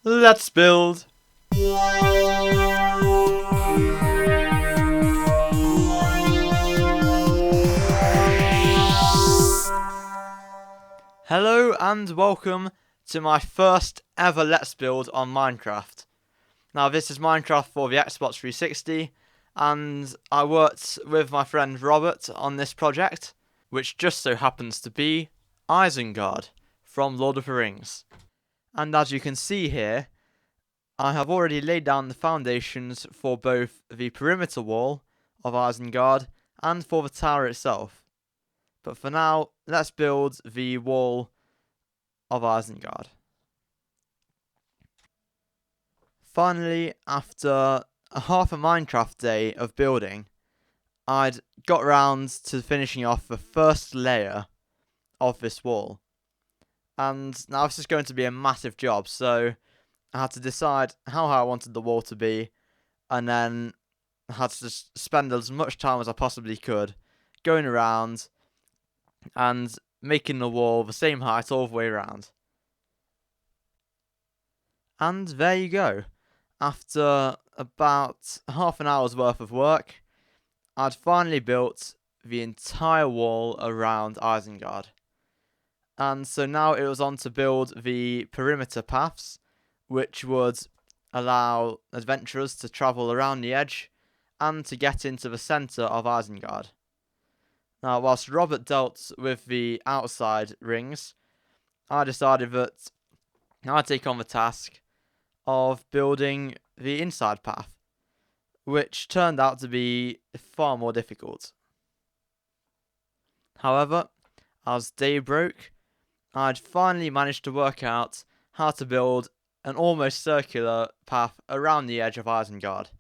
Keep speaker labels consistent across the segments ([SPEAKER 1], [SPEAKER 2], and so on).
[SPEAKER 1] Let's build! Hello and welcome to my first ever Let's Build on Minecraft. Now this is Minecraft for the Xbox 360 and I worked with my friend Robert on this project, which just so happens to be Isengard from Lord of the Rings. And as you can see here, I have already laid down the foundations for both the perimeter wall of Isengard and for the tower itself. But for now, let's build the wall of Isengard. Finally, after half a Minecraft day of building, I'd got round to finishing off the first layer of this wall. And now this is going to be a massive job, so I had to decide how high I wanted the wall to be, and then I had to spend as much time as I possibly could going around and making the wall the same height all the way around. And there you go. After about half an hour's worth of work, I'd finally built the entire wall around Isengard. And so now it was on to build the perimeter paths, which would allow adventurers to travel around the edge and to get into the centre of Isengard. Now, whilst Robert dealt with the outside rings, I decided that I'd take on the task of building the inside path, which turned out to be far more difficult. However, as day broke, I'd finally managed to work out how to build an almost circular path around the edge of Isengard,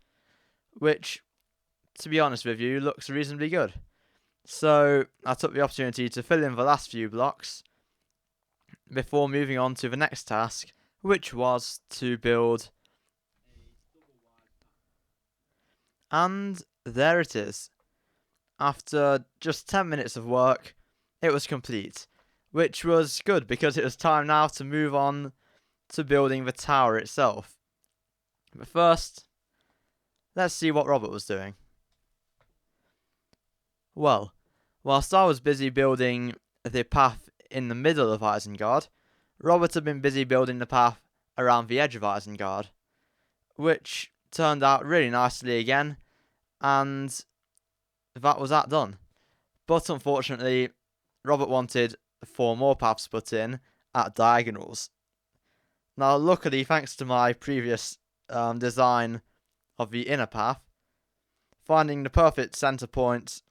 [SPEAKER 1] which, to be honest with you, looks reasonably good. So I took the opportunity to fill in the last few blocks before moving on to the next task, which was to build. And there it is. After just 10 minutes of work, it was complete, which was good because it was time now to move on to building the tower itself. But first, let's see what Robert was doing. Well, whilst I was busy building the path in the middle of Isengard, Robert had been busy building the path around the edge of Isengard, which turned out really nicely again, and that was that done. But unfortunately, Robert wanted 4 more paths put in at diagonals. Now, luckily, thanks to my previous design of the inner path, finding the perfect centre point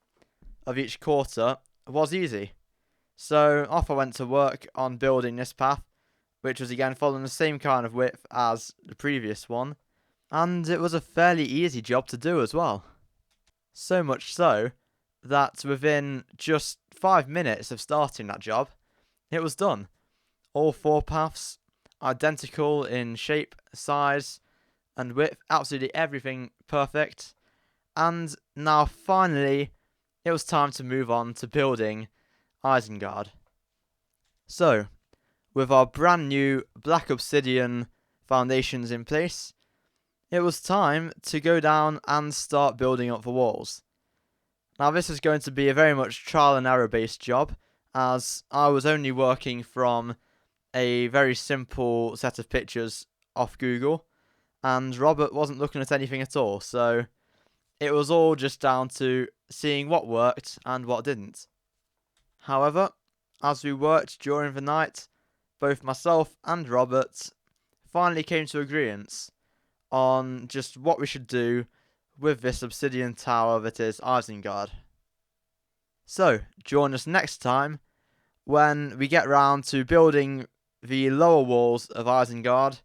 [SPEAKER 1] of each quarter was easy. So off I went to work on building this path, which was again following the same kind of width as the previous one, and it was a fairly easy job to do as well. So much so that within just 5 minutes of starting that job, it was done. All 4 paths, identical in shape, size, and width, absolutely everything perfect. And now finally, it was time to move on to building Isengard. So, with our brand new black obsidian foundations in place, it was time to go down and start building up the walls. Now this is going to be a very much trial and error based job, as I was only working from a very simple set of pictures off Google, and Robert wasn't looking at anything at all, so it was all just down to seeing what worked and what didn't. However, as we worked during the night, both myself and Robert finally came to agreement on just what we should do with this obsidian tower that is Isengard. So, join us next time when we get round to building the lower walls of Isengard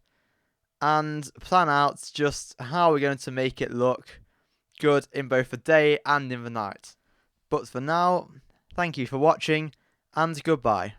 [SPEAKER 1] and plan out just how we're going to make it look good in both the day and in the night. But for now, thank you for watching and goodbye.